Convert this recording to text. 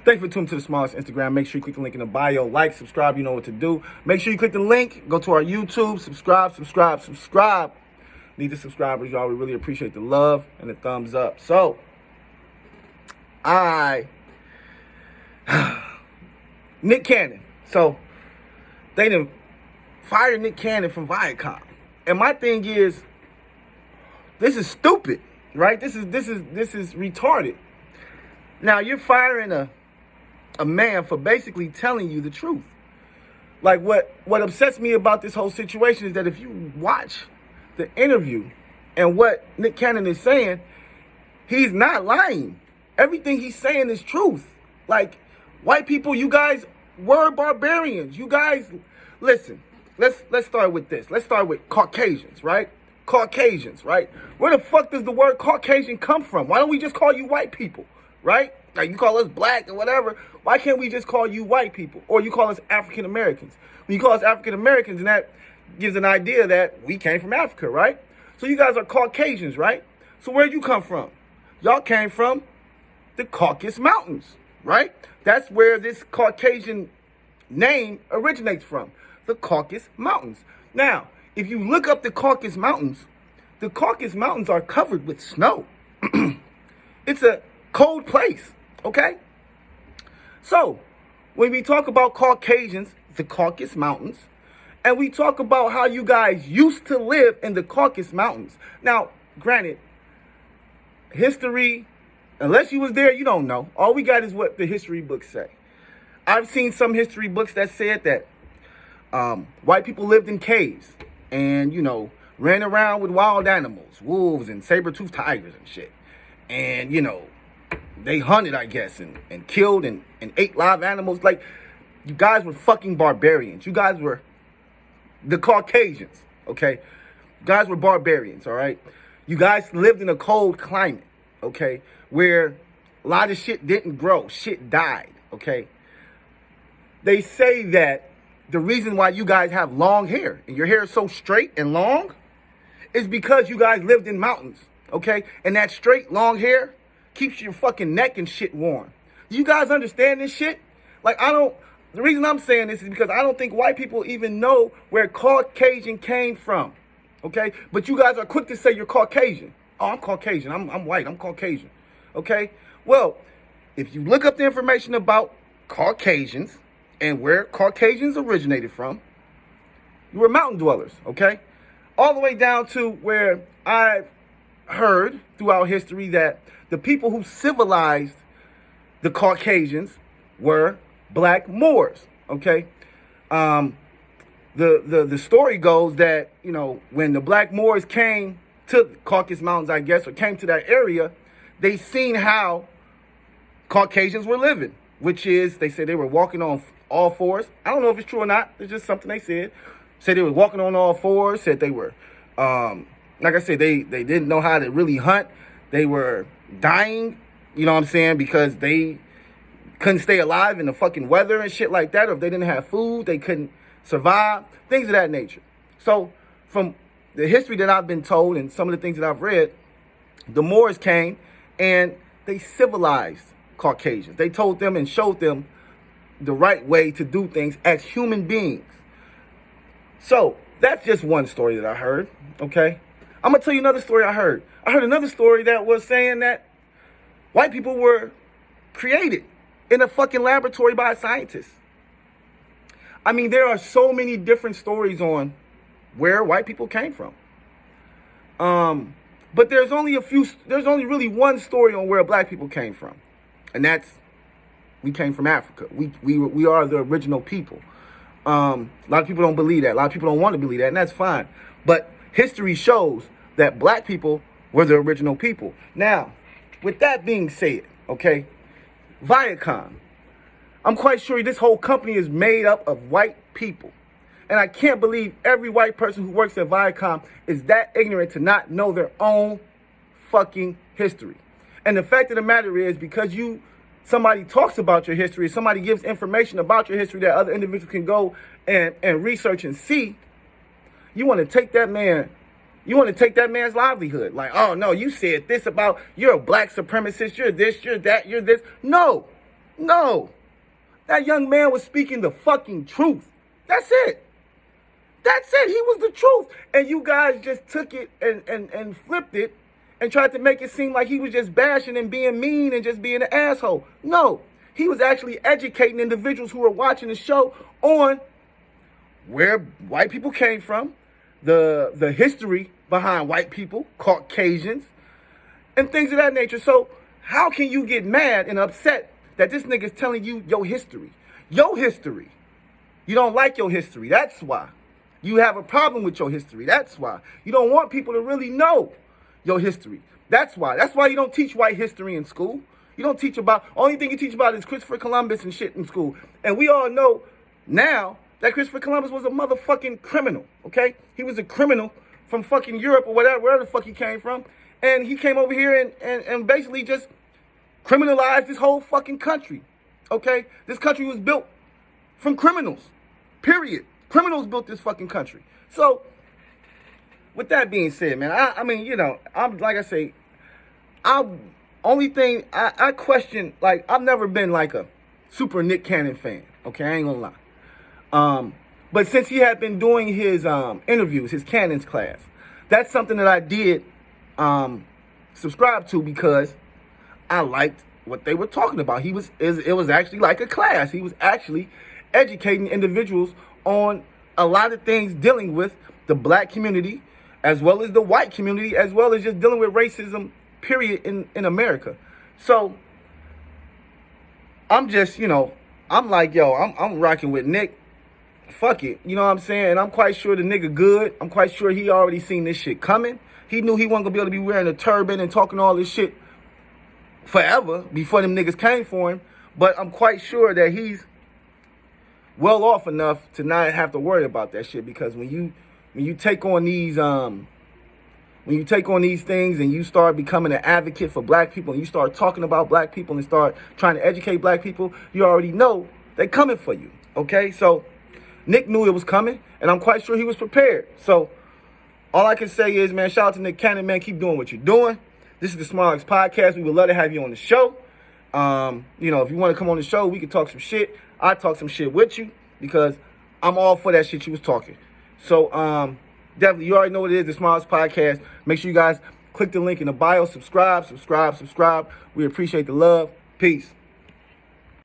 Thanks for tuning to the smallest Instagram. Make sure you click the link in the bio. Like, subscribe, you know what to do. Make sure you click the link. Go to our YouTube. Subscribe. Need the subscribers, y'all. We really appreciate the love and the thumbs up. So, Nick Cannon. So, they done fired Nick Cannon from Viacom. And my thing is, this is stupid, right? This is retarded. Now, you're firing a man for basically telling you the truth. Like, what upsets me about this whole situation is that if you watch the interview and what Nick Cannon is saying, he's not lying. Everything he's saying is truth. Like, white people, you guys were barbarians. You guys, listen, let's start with this. Let's start with Caucasians, right? Caucasians, right? Where the fuck does the word Caucasian come from? Why don't we just call you white people, right? Like, you call us black or whatever. Why can't we just call you white people? Or you call us African Americans. When you call us African Americans, and that gives an idea that we came from Africa, right? So you guys are Caucasians, right? So where'd you come from? Y'all came from the Caucasus Mountains, right? That's where this Caucasian name originates from, the Caucasus Mountains. Now, if you look up the Caucasus Mountains are covered with snow. It's a cold place, okay? So, when we talk about Caucasians, the Caucasus Mountains, and we talk about how you guys used to live in the Caucasus Mountains. Now, granted, history, unless you was there, you don't know. All we got is what the history books say. I've seen some history books that said that white people lived in caves and, ran around with wild animals, wolves and saber-toothed tigers and shit. And, they hunted, I guess, and killed and ate live animals. Like, you guys were fucking barbarians. You guys were the Caucasians, okay? You guys were barbarians, all right? You guys lived in a cold climate, okay? Where a lot of shit didn't grow. Shit died, okay? They say that the reason why you guys have long hair and your hair is so straight and long is because you guys lived in mountains, okay? And that straight, long hair keeps your fucking neck and shit warm. Do you guys understand this shit? Like, the reason I'm saying this is because I don't think white people even know where Caucasian came from, okay? But you guys are quick to say you're Caucasian. Oh, I'm Caucasian. I'm white. I'm Caucasian, okay? Well, if you look up the information about Caucasians and where Caucasians originated from, you were mountain dwellers, okay? All the way down to where I've heard throughout history that the people who civilized the Caucasians were black Moors, okay? The story goes that, when the black Moors came to the Caucasus Mountains, I guess, or came to that area, they seen how Caucasians were living, which is, they said they were walking on all fours. I don't know if it's true or not. It's just something they said. Said they were walking on all fours, said they were, like I said, they didn't know how to really hunt. They were dying, you know what I'm saying, because they couldn't stay alive in the fucking weather and shit like that. Or if they didn't have food, they couldn't survive, things of that nature. So from the history that I've been told and some of the things that I've read, the Moors came and they civilized Caucasians. They told them and showed them the right way to do things as human beings. So that's just one story that I heard, okay? I'm going to tell you another story I heard. I heard another story that was saying that white people were created in a fucking laboratory by a scientist. I mean, there are so many different stories on where white people came from. But there's only really one story on where black people came from. And that's, we came from Africa. We are the original people. A lot of people don't believe that. A lot of people don't want to believe that, and that's fine. But history shows that black people were the original people. Now, with that being said, okay, Viacom, I'm quite sure this whole company is made up of white people. And I can't believe every white person who works at Viacom is that ignorant to not know their own fucking history. And the fact of the matter is, because somebody talks about your history, somebody gives information about your history that other individuals can go and research and see, you want to take that man's livelihood. Like, oh no, you said this about, you're a black supremacist, you're this, you're that, you're this. No, No. That young man was speaking the fucking truth. That's it. That's it. He was the truth. And you guys just took it and flipped it and tried to make it seem like he was just bashing and being mean and just being an asshole. No. He was actually educating individuals who were watching the show on where white people came from, the history behind white people, Caucasians, and things of that nature. So how can you get mad and upset that this nigga's telling you your history? Your history. You don't like your history. That's why. You have a problem with your history. That's why. You don't want people to really know your history. That's why. That's why you don't teach white history in school. You don't teach about, only thing you teach about is Christopher Columbus and shit in school. And we all know now that Christopher Columbus was a motherfucking criminal, okay? He was a criminal from fucking Europe or wherever the fuck he came from. And he came over here and basically just criminalized this whole fucking country, okay? This country was built from criminals, period. Criminals built this fucking country. So, with that being said, man, I mean, you know, I'm like I say, I question, like, I've never been like a super Nick Cannon fan, okay? I ain't gonna lie. But since he had been doing his interviews, his Cannon's class, that's something that I did subscribe to because I liked what they were talking about. It was actually like a class. He was actually educating individuals on a lot of things dealing with the black community, as well as the white community, as well as just dealing with racism, period, in America. So I'm just, you know, I'm like, yo, I'm rocking with Nick. Fuck it. You know what I'm saying? And I'm quite sure the nigga good. I'm quite sure he already seen this shit coming. He knew he wasn't gonna be able to be wearing a turban and talking all this shit forever before them niggas came for him. But I'm quite sure that he's well off enough to not have to worry about that shit, because when you take on these things and you start becoming an advocate for black people and you start talking about black people and start trying to educate black people, you already know they coming for you. Okay, so Nick knew it was coming, and I'm quite sure he was prepared. So all I can say is, man, shout out to Nick Cannon, man. Keep doing what you're doing. This is the Small X Podcast. We would love to have you on the show. You know, if you want to come on the show, we can talk some shit. I talk some shit with you because I'm all for that shit you was talking. So definitely, you already know what it is, the Small X Podcast. Make sure you guys click the link in the bio. Subscribe. We appreciate the love. Peace.